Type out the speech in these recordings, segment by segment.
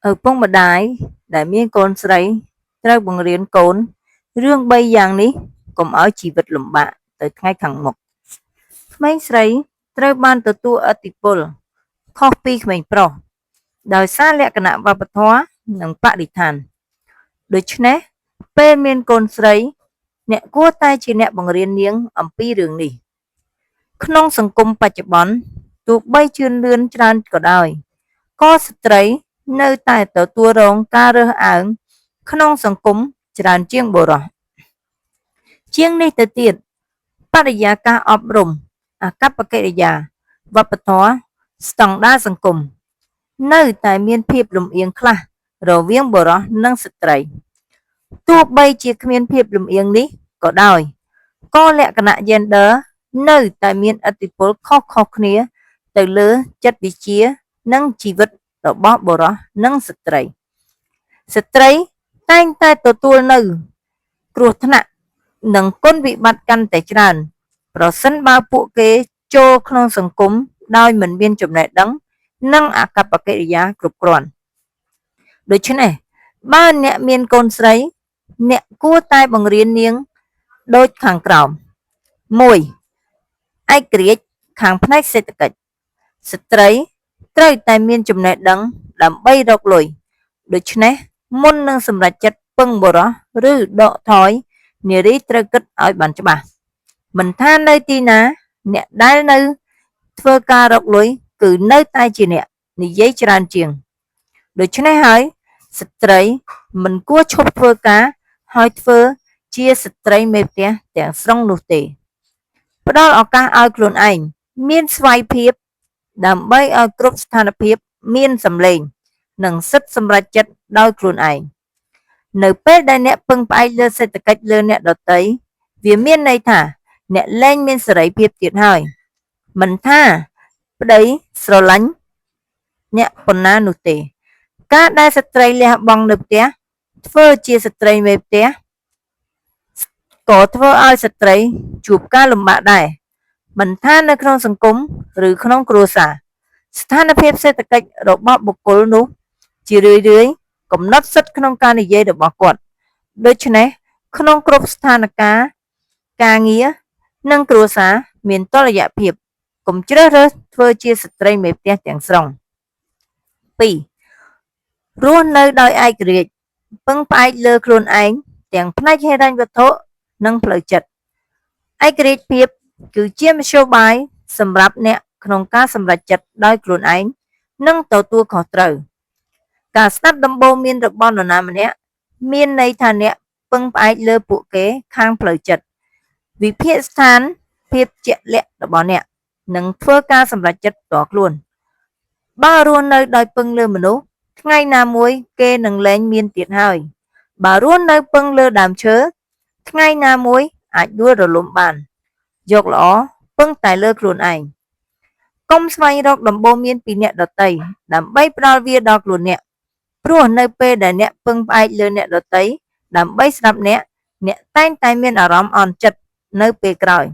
ឪពុកម្ដាយដែលមានកូនស្រីត្រូវបង្រៀនកូនរឿង3យ៉ាងនេះកុំឲ្យជីវិតលំបាកទៅថ្ងៃខាងមុខក្មេងស្រីត្រូវបានទទួលឥទ្ធិពលខុសពីក្មេងប្រុសដោយសារលក្ខណៈវប្បធម៌និងបរិស្ថានដូច្នេះពេលមានកូនស្រីអ្នកគួរតែជាអ្នកបង្រៀននាងអំពីរឿងនេះក្នុងសង្គមបច្ចុប្បន្នទោះបីជឿនលឿនច្រើនក៏ដោយក៏ស្ត្រីនៅតែទទួលរងការរើសអើងក្នុងសង្គមច្រើនជាងបុរសជាងនេះទៅទៀតបរិយាកាសអប់រំអាកប្បកិរិយាវប្បធម៌ស្តង់ដារសង្គមនៅតែមានភាពលំអៀងខ្លះរវាងបុរសនិងស្ត្រីទោះបីជាគ្មានភាពលំអៀងនេះក៏ដោយក៏លក្ខណៈ gender នៅតែមានឥទ្ធិពលខុសៗគ្នាទៅលើចិត្តវិទ្យានិងជីវិតរបស់បុរសនិងស្ត្រីតែងតែទទួលនៅគ្រោះថ្នាក់និងគុណវិបត្តិកាន់តែច្រើនប្រសិនបើពួកគេចូលក្នុងសង្គមដោយមិនមានចំណេះដឹងនិងអាកប្បកិរិយាគ្រប់គ្រាន់ដូច្នេះបើអ្នកមានកូនស្រីអ្នកគួរតែបង្រៀននាងដូចខាងក្រោម 1. ឯករាជ្យខាងផ្នែកសេដ្ឋកិច្ចស្ត្រីត្រូវតែមានចំណេះដឹងដើម្បីរកលុយដូច្នេះមុននឹងសម្រេចចិត្តពឹងបុរសឬដកថយនារីត្រូវគិតឲ្យបានច្បាស់មិនថានៅទីណាអ្នកដែលនៅធ្វើការរកលុយគឺនៅតែជាអ្នកនិយាយច្រើនជាងដូច្នេះហើយស្ត្រីមិនគួរឈប់ធ្វើការហើយធ្វើជាស្ត្រីមេផ្ទះទាំងស្រុងនោះទេផ្ដល់ឱកាសឲ្យខ្លួនឯងមានស្វ័យភាពដើម្បីឲ្យគ្រប់ស្ថានភាពមានសម្លេងនិងសិទ្ធិសម្រេចចិត្តដោយខ្លួនឯងនៅពេលដែលអ្នកពឹងផ្អែកលើសេដ្ឋកិច្ចលើអ្នកដទៃវាមានន័យថាអ្នកលែងមានសេរីភាពទៀតហើយមិនថាប្តីស្រឡាញ់អ្នកប៉ុណ្ណានោះទេការដែលស្ត្រីលះបង់នៅផ្ទះធ្វើជាស្ត្រីមេផ្ទះក៏ធ្វើឲ្យស្ត្រីជួបការលំបាកដែរមិនថានៅក្នុងសង្គមឬក្នុងគ្រួសារស្ថានភាពសេដ្ឋកិច្ចរបស់បុគ្គលនោះជារឿយៗកំណត់សិទ្ធិក្នុងការនិយាយរបស់គាត់ដូច្នេះក្នុងគ្រប់ស្ថានភាពការងារនិងគ្រួសារមានតុល្យភាពកុំជ្រើសរើសធ្វើជាស្ត្រីមេផ្ទះទាំងស្រុង 2. រស់នៅដោយឯករាជ្យពឹងផ្អែកលើខ្លួនឯងទាំងផ្នែកហិរញ្ញវត្ថុនិងផ្លូវចិត្តឯករាជ្យភាពគឺជាមធ្យោបាយសម្រាប់អ្នកក្នុងការសម្រេចចិត្តដោយខ្លួនឯងនិងទទួលខុសត្រូវការស្ដាប់ដំបូន្មានរបស់នរណាម្នាក់មានន័យថាអ្នកពឹងផ្អែកលើពួកគេខាងផ្លូវចិត្តវិភាគស្ថានភាពជាក់លាក់របស់អ្នកនិងធ្វើការសម្រេចចិត្តផ្ទាល់ខ្លួនបើរស់នៅដោយពឹងលើមនុស្សថ្ងៃណាមួយគេនឹងលែងមានទៀតហើយបើរស់នៅពឹងលើដើមឈើថ្ងៃណាមួយអាចដួលរលំបានយកល្អពឹងតែលើខ្លួនឯងកុំស្វែងរកដំបូន្មានពីអ្នកដទៃដើម្បីផ្ដល់វាដល់ខ្លួនអ្នកព្រោះនៅពេលដែលអ្នកពឹងផ្អែកលើអ្នកដទៃដើម្បីស្ដាប់អ្នកតែងតែមានអារម្មណ៍អន់ចិត្តនៅពេលក្រោយ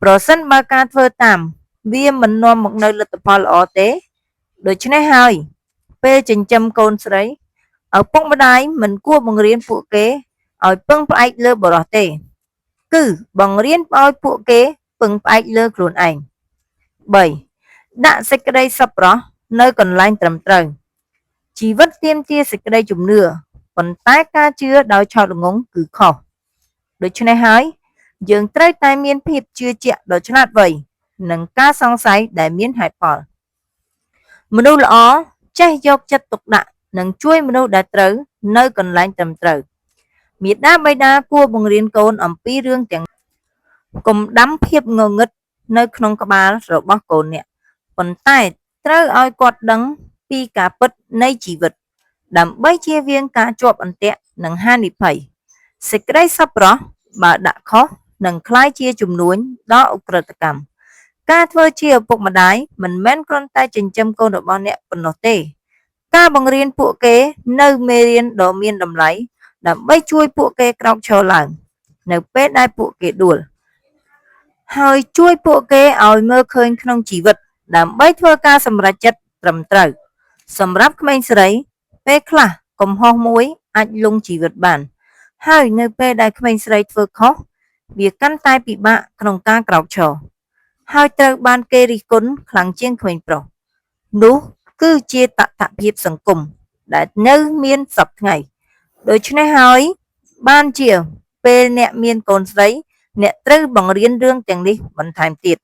ប្រសិនបើការធ្វើតាមវាមិននាំមកនូវលទ្ធផលល្អទេដូច្នេះហើយពេលចិញ្ចឹមកូនស្រីឪពុកម្ដាយមិនគួរបង្រៀនពួកគេឲ្យពឹងផ្អែកលើបុរសទេគឺបង្រៀនឲ្យពួកគេពឹងផ្អែកលើខ្លួនឯង 3. ដាក់សេចក្តីសប្បុរសនៅកន្លែងត្រឹមត្រូវជីវិតទាមទារសេចក្តីជំនឿប៉ុន្តែការជឿដោយឆោតល្ងង់គឺខុសដូច្នេះហើយយើងត្រូវតែមានភាពជឿជាក់ដ៏ឆ្លាតវៃនិងការសង្ស័យដែលមានហេតុផលមនុស្សល្អចេះយកចិត្តទុកដាក់និងជួយមនុស្សដែលត្រូវនៅកន្លែងត្រឹមត្រូវមាតាបិតាគួរបង្រៀនកូនអំពីរឿងទាំងកុំដាំភាពងងឹតនៅក្នុងក្បាលរបស់កូនអ្នកប៉ុន្តែត្រូវឲ្យគាត់ដឹងពីការពិតនៃជីវិតដើម្បីជៀសវាងការជាប់អន្ទាក់និងហានិភ័យសេចក្តីសប្បុរសបើដាក់ខុសនឹងក្លាយជាជំនួញដល់ឧក្រិដ្ឋកម្មការធ្វើជាឪពុកម្ដាយមិនមែនគ្រាន់តែចិញ្ចឹមកូនរបស់អ្នកប៉ុណ្ណោះទេការបង្រៀនពួកគេនៅមេរៀនដ៏មានតម្លៃដើម្បីជួយពួកគេក្រោកឈរឡើងនៅពេលដែលពួកគេដួលហើយជួយពួកគេឲ្យមើលឃើញក្នុងជីវិតដើម្បីធ្វើការសម្រេចចិត្តត្រឹមត្រូវសម្រាប់ក្មេងស្រី ពេលខ្លះកំហុសមួយអាចលង់ជីវិតបាន ហើយនៅពេលដែលក្មេងស្រីធ្វើខុស វាកាន់តែពិបាកក្នុងការក្រោកឈរ ហើយត្រូវបានគេរិះគន់ខ្លាំងជាងក្មេងប្រុស នោះគឺជាតថភាពសង្គមដែលនៅមានសព្វថ្ងៃ ដូច្នេះហើយបានជាពេលអ្នកមានកូនស្រី អ្នកត្រូវបង្រៀនរឿងទាំងនេះបន្ថែមទៀត